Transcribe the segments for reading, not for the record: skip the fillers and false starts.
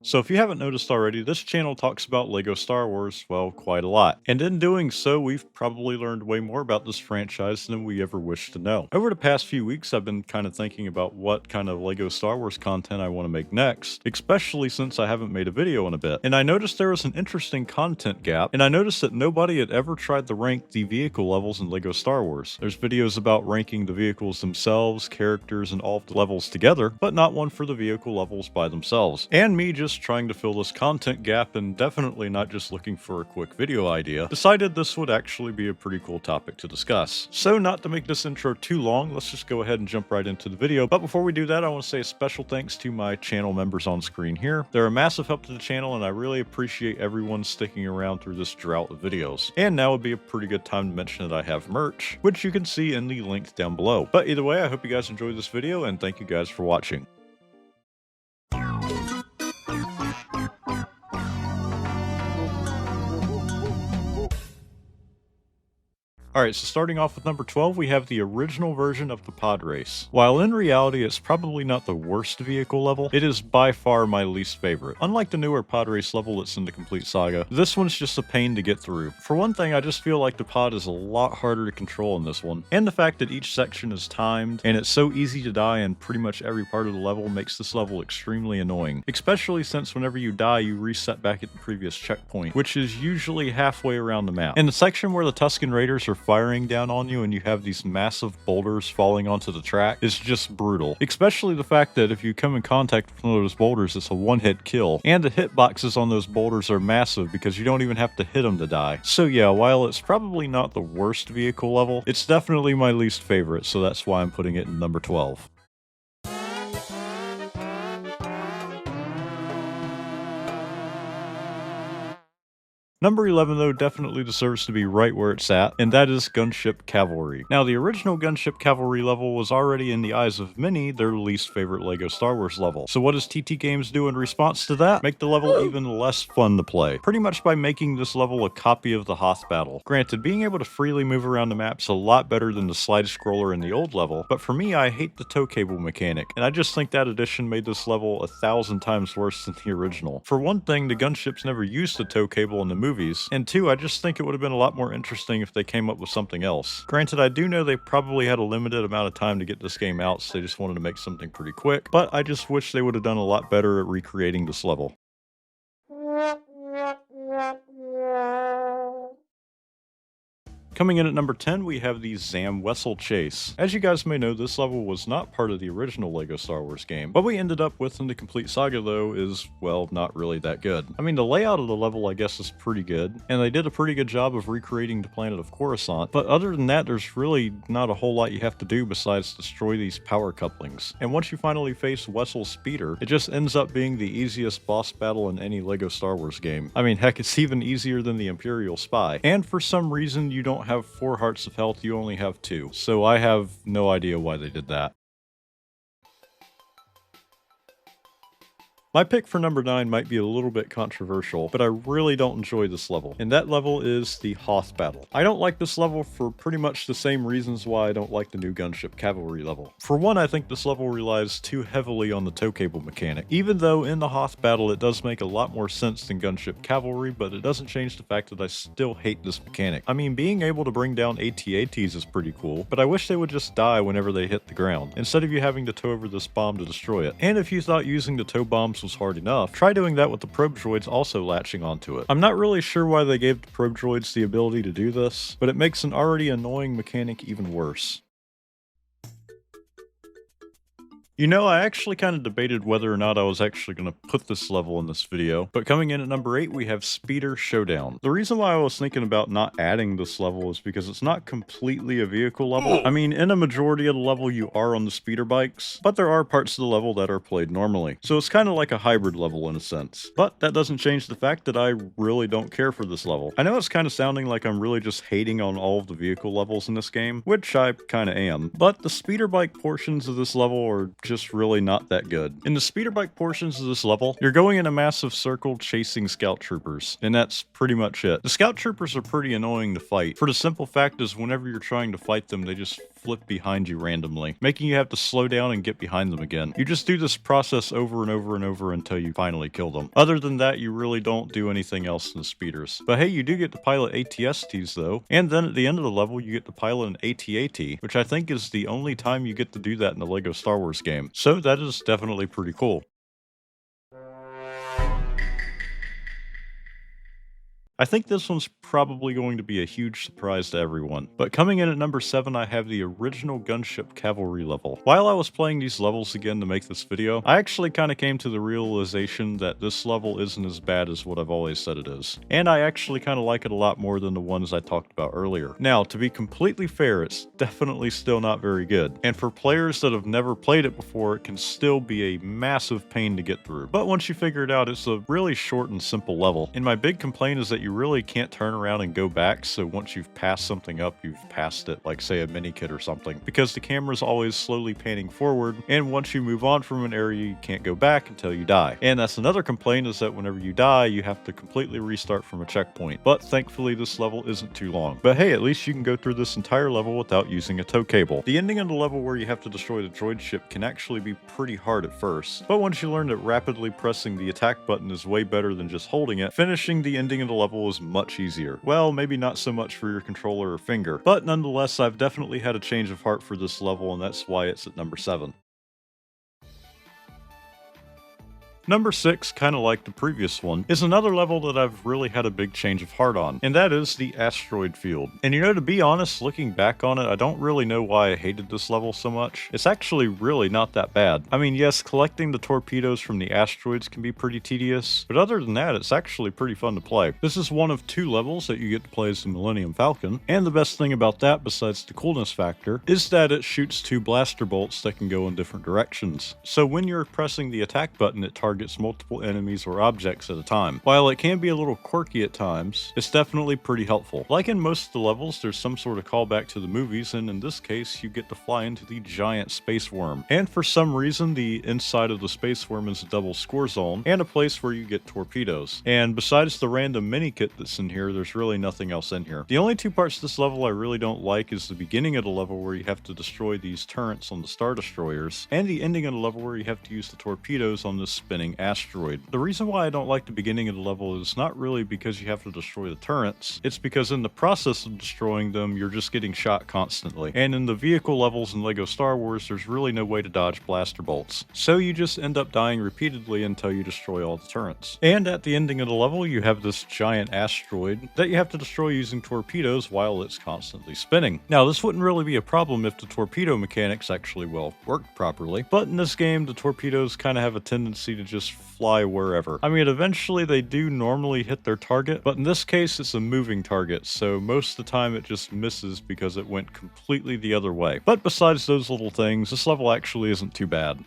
So if you haven't noticed already, this channel talks about LEGO Star Wars, well, quite a lot. And in doing so, we've probably learned way more about this franchise than we ever wished to know. Over the past few weeks, I've been kind of thinking about what kind of LEGO Star Wars content I want to make next, especially since I haven't made a video in a bit. And I noticed there was an interesting content gap, and I noticed that nobody had ever tried to rank the vehicle levels in LEGO Star Wars. There's videos about ranking the vehicles themselves, characters, and all of the levels together, but not one for the vehicle levels by themselves. And me just trying to fill this content gap and definitely not just looking for a quick video idea, decided this would actually be a pretty cool topic to discuss. So not to make this intro too long, let's just go ahead and jump right into the video. But before we do that, I want to say a special thanks to my channel members on screen here. They're a massive help to the channel and I really appreciate everyone sticking around through this drought of videos. And now would be a pretty good time to mention that I have merch, which you can see in the link down below. But either way, I hope you guys enjoyed this video and thank you guys for watching. Alright, so starting off with number 12, we have the original version of the Podrace. While in reality it's probably not the worst vehicle level, it is by far my least favorite. Unlike the newer Podrace level that's in the Complete Saga, this one's just a pain to get through. For one thing, I just feel like the pod is a lot harder to control in this one, and the fact that each section is timed, and it's so easy to die in pretty much every part of the level makes this level extremely annoying, especially since whenever you die you reset back at the previous checkpoint, which is usually halfway around the map. In the section where the Tusken Raiders are firing down on you and you have these massive boulders falling onto the track is just brutal. Especially the fact that if you come in contact with one of those boulders, it's a one-hit kill. And the hitboxes on those boulders are massive because you don't even have to hit them to die. So yeah, while it's probably not the worst vehicle level, it's definitely my least favorite, so that's why I'm putting it in number 12. Number 11 though definitely deserves to be right where it's at, and that is Gunship Cavalry. Now the original Gunship Cavalry level was already in the eyes of many their least favorite LEGO Star Wars level. So what does TT Games do in response to that? Make the level even less fun to play. Pretty much by making this level a copy of the Hoth battle. Granted, being able to freely move around the map's a lot better than the slide scroller in the old level, but for me I hate the tow cable mechanic, and I just think that addition made this level 1,000 times worse than the original. For one thing, the gunships never used the tow cable in the movies, and two, I just think it would have been a lot more interesting if they came up with something else. Granted, I do know they probably had a limited amount of time to get this game out, so they just wanted to make something pretty quick, but I just wish they would have done a lot better at recreating this level. Coming in at number 10, we have the Zam Wesell chase. As you guys may know, this level was not part of the original LEGO Star Wars game. What we ended up with in the Complete Saga though is, well, not really that good. I mean, the layout of the level I guess is pretty good, and they did a pretty good job of recreating the planet of Coruscant, but other than that, there's really not a whole lot you have to do besides destroy these power couplings. And once you finally face Wesell's speeder, it just ends up being the easiest boss battle in any LEGO Star Wars game. I mean, heck, it's even easier than the Imperial Spy. And for some reason, you don't have 4 hearts of health, you only have 2. So I have no idea why they did that. My pick for number 9 might be a little bit controversial, but I really don't enjoy this level, and that level is the Hoth battle. I don't like this level for pretty much the same reasons why I don't like the new Gunship Cavalry level. For one, I think this level relies too heavily on the tow cable mechanic. Even though in the Hoth battle it does make a lot more sense than Gunship Cavalry, but it doesn't change the fact that I still hate this mechanic. I mean, being able to bring down AT-ATs is pretty cool, but I wish they would just die whenever they hit the ground, instead of you having to tow over this bomb to destroy it. And if you thought using the tow bombs was hard enough, try doing that with the probe droids also latching onto it. I'm not really sure why they gave the probe droids the ability to do this, but it makes an already annoying mechanic even worse. You know, I actually kind of debated whether or not I was actually going to put this level in this video, but coming in at number 8, we have Speeder Showdown. The reason why I was thinking about not adding this level is because it's not completely a vehicle level. I mean, in a majority of the level you are on the speeder bikes, but there are parts of the level that are played normally. So it's kind of like a hybrid level in a sense. But that doesn't change the fact that I really don't care for this level. I know it's kind of sounding like I'm really just hating on all of the vehicle levels in this game, which I kind of am, but the speeder bike portions of this level are just really not that good. In the speeder bike portions of this level, you're going in a massive circle chasing scout troopers, and that's pretty much it. The scout troopers are pretty annoying to fight, for the simple fact is whenever you're trying to fight them, they just flip behind you randomly, making you have to slow down and get behind them again. You just do this process over and over and over until you finally kill them. Other than that, you really don't do anything else in the speeders. But hey, you do get to pilot ATSTs though, and then at the end of the level you get to pilot an AT-AT, which I think is the only time you get to do that in the LEGO Star Wars game. So that is definitely pretty cool. I think this one's probably going to be a huge surprise to everyone, but coming in at number 7 I have the original Gunship Cavalry level. While I was playing these levels again to make this video, I actually kind of came to the realization that this level isn't as bad as what I've always said it is, and I actually kind of like it a lot more than the ones I talked about earlier. Now, to be completely fair, it's definitely still not very good, and for players that have never played it before, it can still be a massive pain to get through. But once you figure it out, it's a really short and simple level, and my big complaint is that you really can't turn around and go back, so once you've passed something up, you've passed it, like say a mini kit or something, because the camera's always slowly panning forward, and once you move on from an area, you can't go back until you die. And that's another complaint, is that whenever you die, you have to completely restart from a checkpoint. But thankfully, this level isn't too long. But hey, at least you can go through this entire level without using a tow cable. The ending of the level where you have to destroy the droid ship can actually be pretty hard at first, but once you learn that rapidly pressing the attack button is way better than just holding it, finishing the ending of the level is much easier. Well, maybe not so much for your controller or finger, but nonetheless, I've definitely had a change of heart for this level, and that's why it's at number 7. Number 6, kind of like the previous one, is another level that I've really had a big change of heart on, and that is the Asteroid field. And you know, to be honest, looking back on it, I don't really know why I hated this level so much. It's actually really not that bad. I mean, yes, collecting the torpedoes from the asteroids can be pretty tedious, but other than that, it's actually pretty fun to play. This is one of 2 levels that you get to play as the Millennium Falcon, and the best thing about that, besides the coolness factor, is that it shoots 2 blaster bolts that can go in different directions. So when you're pressing the attack button, it targets multiple enemies or objects at a time. While it can be a little quirky at times, it's definitely pretty helpful. Like in most of the levels, there's some sort of callback to the movies, and in this case, you get to fly into the giant space worm. And for some reason, the inside of the space worm is a double score zone, and a place where you get torpedoes. And besides the random mini kit that's in here, there's really nothing else in here. The only 2 parts of this level I really don't like is the beginning of the level where you have to destroy these turrets on the Star Destroyers, and the ending of the level where you have to use the torpedoes on this spinning asteroid. The reason why I don't like the beginning of the level is not really because you have to destroy the turrets, it's because in the process of destroying them, you're just getting shot constantly. And in the vehicle levels in LEGO Star Wars, there's really no way to dodge blaster bolts. So you just end up dying repeatedly until you destroy all the turrets. And at the ending of the level, you have this giant asteroid that you have to destroy using torpedoes while it's constantly spinning. Now, this wouldn't really be a problem if the torpedo mechanics actually worked properly, but in this game, the torpedoes kind of have a tendency to just fly wherever. I mean, eventually they do normally hit their target, but in this case it's a moving target, so most of the time it just misses because it went completely the other way. But besides those little things, this level actually isn't too bad.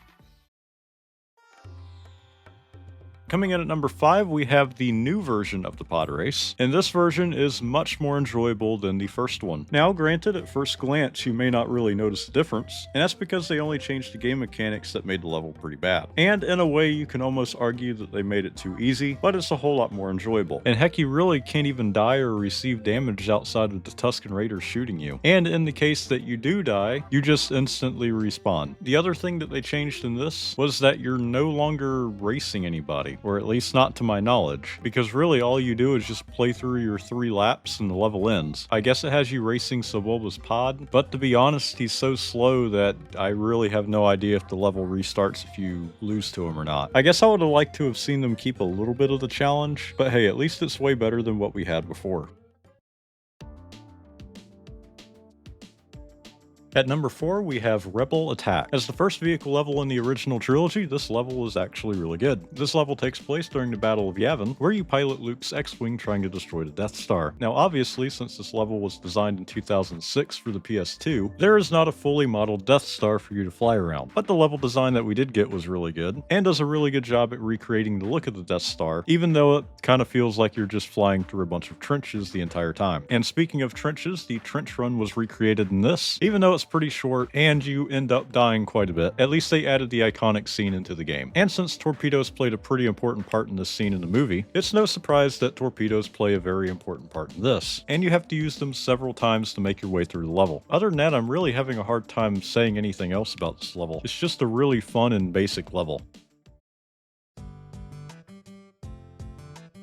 Coming in at number 5, we have the new version of the Podrace, and this version is much more enjoyable than the first one. Now, granted, at first glance, you may not really notice the difference, and that's because they only changed the game mechanics that made the level pretty bad. And in a way, you can almost argue that they made it too easy, but it's a whole lot more enjoyable. And heck, you really can't even die or receive damage outside of the Tusken Raiders shooting you. And in the case that you do die, you just instantly respawn. The other thing that they changed in this was that you're no longer racing anybody, or at least not to my knowledge, because really all you do is just play through your 3 laps and the level ends. I guess it has you racing Sebulba's pod, but to be honest, he's so slow that I really have no idea if the level restarts if you lose to him or not. I guess I would have liked to have seen them keep a little bit of the challenge, but hey, at least it's way better than what we had before. At number 4, we have Rebel Attack. As the first vehicle level in the original trilogy, this level is actually really good. This level takes place during the Battle of Yavin, where you pilot Luke's X-Wing trying to destroy the Death Star. Now obviously, since this level was designed in 2006 for the PS2, there is not a fully modeled Death Star for you to fly around. But the level design that we did get was really good, and does a really good job at recreating the look of the Death Star, even though it kind of feels like you're just flying through a bunch of trenches the entire time. And speaking of trenches, the trench run was recreated in this, even though it's it's pretty short, and you end up dying quite a bit. At least they added the iconic scene into the game. And since torpedoes played a pretty important part in this scene in the movie, it's no surprise that torpedoes play a very important part in this. And you have to use them several times to make your way through the level. Other than that, I'm really having a hard time saying anything else about this level. It's just a really fun and basic level.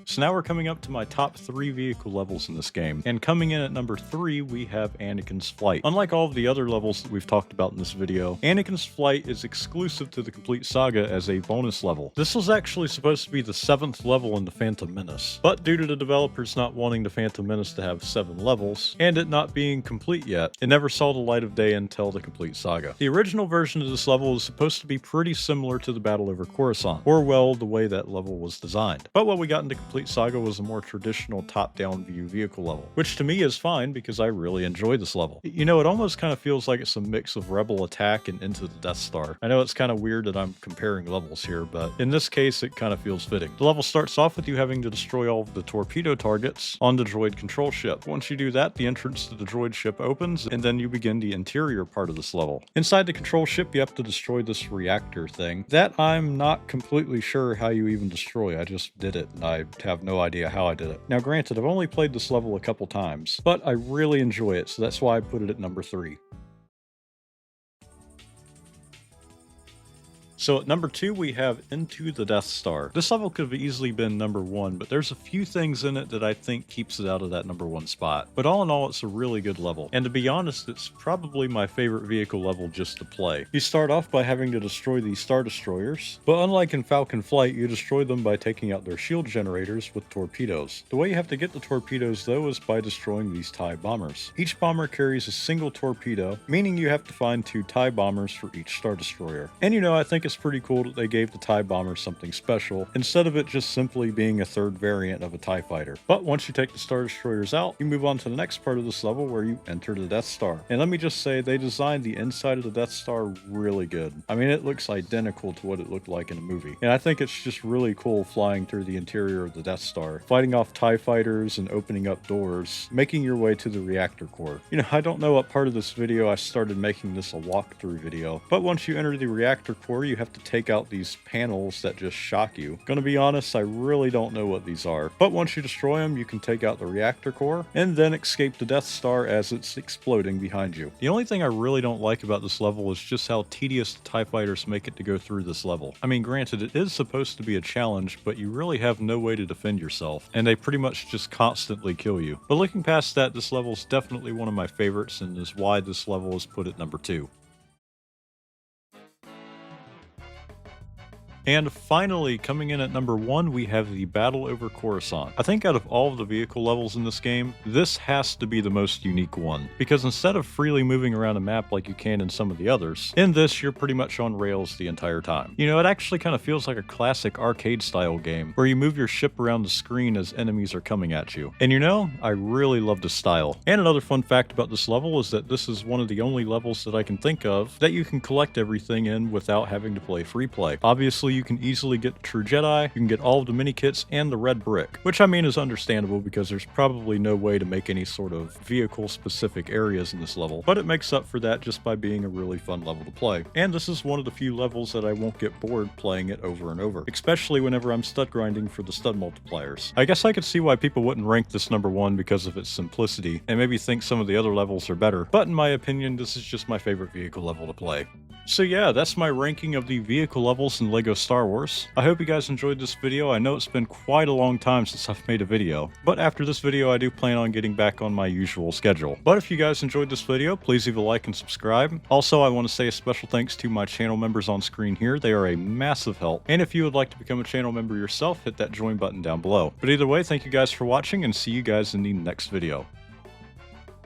So now we're coming up to my top 3 vehicle levels in this game, and coming in at number 3 we have Anakin's flight. Unlike all of the other levels that we've talked about in this video, Anakin's flight is exclusive to the Complete Saga as a bonus level. This was actually supposed to be the 7th level in the Phantom Menace, but due to the developers not wanting the Phantom Menace to have 7 levels, and it not being complete yet, it never saw the light of day until the Complete Saga. The original version of this level is supposed to be pretty similar to the battle over Coruscant, or well, the way that level was designed. But what we got into Complete Saga was a more traditional top-down view vehicle level, which to me is fine because I really enjoy this level. You know, it almost kind of feels like it's a mix of Rebel Attack and Into the Death Star. I know it's kind of weird that I'm comparing levels here, but in this case it kind of feels fitting. The level starts off with you having to destroy all of the torpedo targets on the droid control ship. Once you do that, the entrance to the droid ship opens, and then you begin the interior part of this level. Inside the control ship, you have to destroy this reactor thing that I'm not completely sure how you even destroy. I just did it, and I have no idea how I did it. Now granted, I've only played this level a couple times, but I really enjoy it, so that's why I put it at number 3. So at number 2 we have Into the Death Star. This level could have easily been number 1, but there's a few things in it that I think keeps it out of that number 1 spot. But all in all, it's a really good level. And to be honest, it's probably my favorite vehicle level just to play. You start off by having to destroy these Star Destroyers, but unlike in Falcon Flight, you destroy them by taking out their shield generators with torpedoes. The way you have to get the torpedoes though is by destroying these TIE bombers. Each bomber carries a single torpedo, meaning you have to find 2 TIE bombers for each Star Destroyer. And you know, I think it's pretty cool that they gave the TIE bomber something special, instead of it just simply being a third variant of a TIE fighter. But once you take the Star Destroyers out, you move on to the next part of this level where you enter the Death Star. And let me just say, they designed the inside of the Death Star really good. I mean, it looks identical to what it looked like in a movie. And I think it's just really cool flying through the interior of the Death Star, fighting off TIE fighters and opening up doors, making your way to the reactor core. You know, I don't know what part of this video I started making this a walkthrough video, but once you enter the reactor core, you have to take out these panels that just shock you. Gonna be honest, I really don't know what these are, but once you destroy them, you can take out the reactor core and then escape the Death Star as it's exploding behind you. The only thing I really don't like about this level is just how tedious the TIE fighters make it to go through this level. I mean, granted, it is supposed to be a challenge, but you really have no way to defend yourself, and they pretty much just constantly kill you. But looking past that, this level is definitely one of my favorites and is why this level is put at number 2. And finally, coming in at number 1, we have the battle over Coruscant. I think out of all of the vehicle levels in this game, this has to be the most unique one, because instead of freely moving around a map like you can in some of the others, in this you're pretty much on rails the entire time. You know, it actually kind of feels like a classic arcade style game, where you move your ship around the screen as enemies are coming at you. And you know, I really love the style. And another fun fact about this level is that this is one of the only levels that I can think of that you can collect everything in without having to play free play. Obviously, you can easily get the True Jedi, you can get all of the mini kits and the red brick, which I mean is understandable because there's probably no way to make any sort of vehicle specific areas in this level, but it makes up for that just by being a really fun level to play. And this is one of the few levels that I won't get bored playing it over and over, especially whenever I'm stud grinding for the stud multipliers. I guess I could see why people wouldn't rank this number 1 because of its simplicity, and maybe think some of the other levels are better, but in my opinion, this is just my favorite vehicle level to play. So yeah, that's my ranking of the vehicle levels in LEGO Star Wars. I hope you guys enjoyed this video. I know it's been quite a long time since I've made a video, but after this video I do plan on getting back on my usual schedule. But if you guys enjoyed this video, please leave a like and subscribe. Also, I want to say a special thanks to my channel members on screen here. They are a massive help. And if you would like to become a channel member yourself, hit that join button down below. But either way, thank you guys for watching and see you guys in the next video.